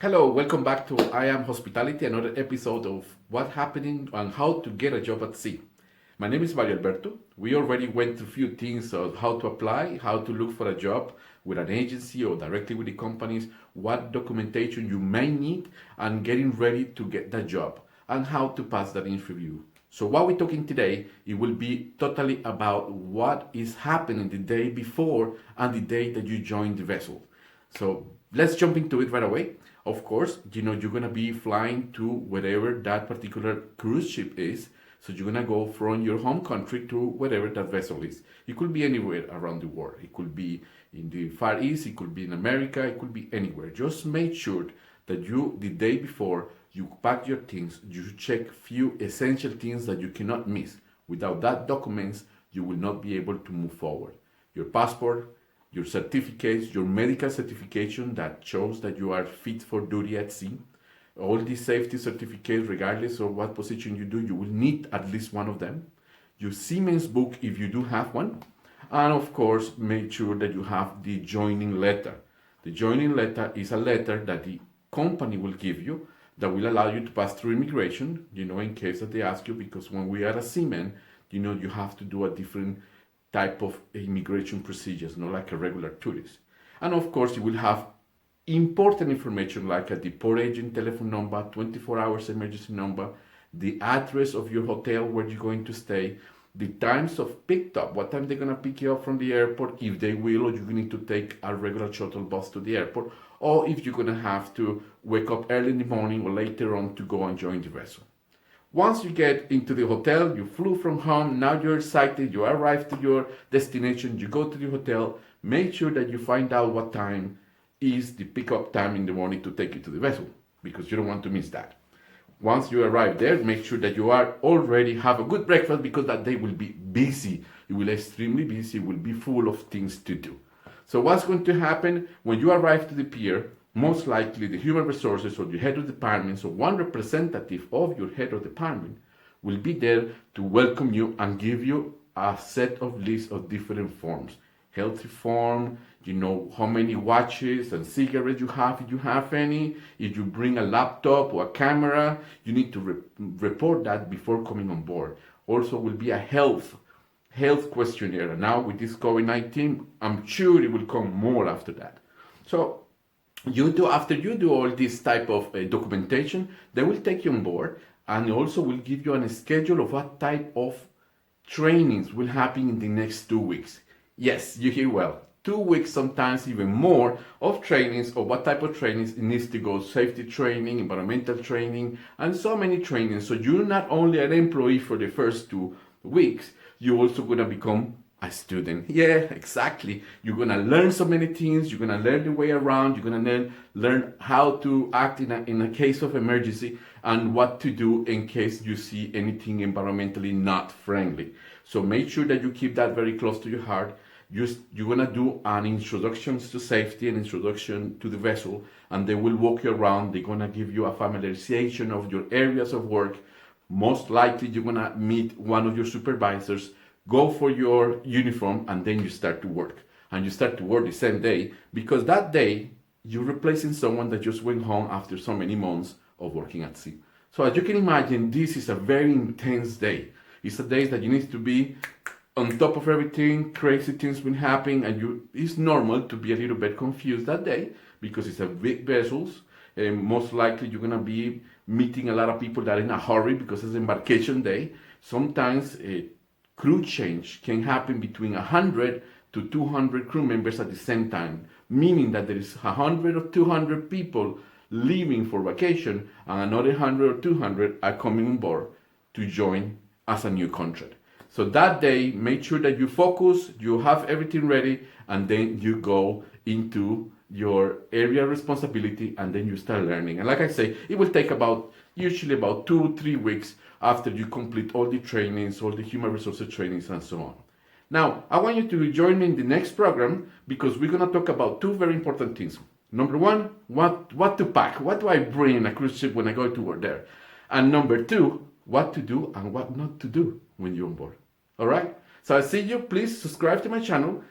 Hello, welcome back to I Am Hospitality, another episode of What's Happening and How to Get a Job at Sea. My name is Mario Alberto. We already went through a few things of how to apply, how to look for a job with an agency or directly with the companies, what documentation you may need, and getting ready to get that job, and how to pass that interview. So what we're talking today, it will be totally about what is happening the day before and the day that you join the vessel. So let's jump into it right away. Of course, you're going to be flying to wherever that particular cruise ship is. So you're going to go from your home country to wherever that vessel is. It could be anywhere around the world. It could be in the Far East. It could be in America. It could be anywhere. Just make sure that you, the day before, you pack your things. You check few essential things that you cannot miss. Without that documents, you will not be able to move forward. Your passport, your certificates, your medical certification that shows that you are fit for duty at sea, all these safety certificates, regardless of what position you do, you will need at least one of them. Your Siemens book, if you do have one. And of course, make sure that you have the joining letter. The joining letter is a letter that the company will give you that will allow you to pass through immigration, in case that they ask you, because when we are a seaman, you have to do a different type of immigration procedures, not like a regular tourist. And of course, you will have important information like a deport agent telephone number, 24 hours emergency number, the address of your hotel where you're going to stay, the times of picked up, what time they're going to pick you up from the airport, if they will, or you need to take a regular shuttle bus to the airport, or if you're going to have to wake up early in the morning or later on to go and join the vessel. Once you get into the hotel, you flew from home, now you're excited, you arrive to your destination, you go to the hotel, make sure that you find out what time is the pickup time in the morning to take you to the vessel, because you don't want to miss that. Once you arrive there, make sure that you are already have a good breakfast, because that day will be busy. It will be extremely busy, it will be full of things to do. So what's going to happen when you arrive to the pier? Most likely the human resources or the head of department, so one representative of your head of department will be there to welcome you and give you a set of lists of different forms. Healthy form, how many watches and cigarettes you have, if you have any. If you bring a laptop or a camera, you need to report that before coming on board. Also will be a health questionnaire. Now with this COVID-19, I'm sure it will come more after that. So after you do all this type of documentation, they will take you on board and also will give you a schedule of what type of trainings will happen in the next 2 weeks. Yes, you hear well. 2 weeks, sometimes even more, of trainings, or what type of trainings it needs to go. Safety training, environmental training, and so many trainings. So you're not only an employee for the first 2 weeks, you're also going to become a student. Yeah, exactly. You're going to learn so many things. You're going to learn the way around. You're going to learn how to act in a case of emergency and what to do in case you see anything environmentally not friendly. So make sure that you keep that very close to your heart. You're going to do an introduction to safety, an introduction to the vessel, and they will walk you around. They're going to give you a familiarization of your areas of work. Most likely you're going to meet one of your supervisors, go for your uniform, and then you start to work. And you start to work the same day, because that day you're replacing someone that just went home after so many months of working at sea. So as you can imagine, this is a very intense day. It's a day that you need to be on top of everything. Crazy things will happen, and it's normal to be a little bit confused that day, because it's a big vessels. Most likely you're going to be meeting a lot of people that are in a hurry because it's embarkation day. Sometimes crew change can happen between 100 to 200 crew members at the same time, meaning that there is 100 or 200 people leaving for vacation and another 100 or 200 are coming on board to join as a new contract. So that day, make sure that you focus, you have everything ready, and then you go into your area responsibility, and then you start learning. And like I say, it will take usually about 2-3 weeks after you complete all the trainings, all the human resources trainings, and so on. Now, I want you to join me in the next program, because we're going to talk about 2 very important things. Number 1, what to pack. What do I bring in a cruise ship when I go to work there? And number 2, what to do and what not to do when you're on board. All right? So I'll see you. Please subscribe to my channel.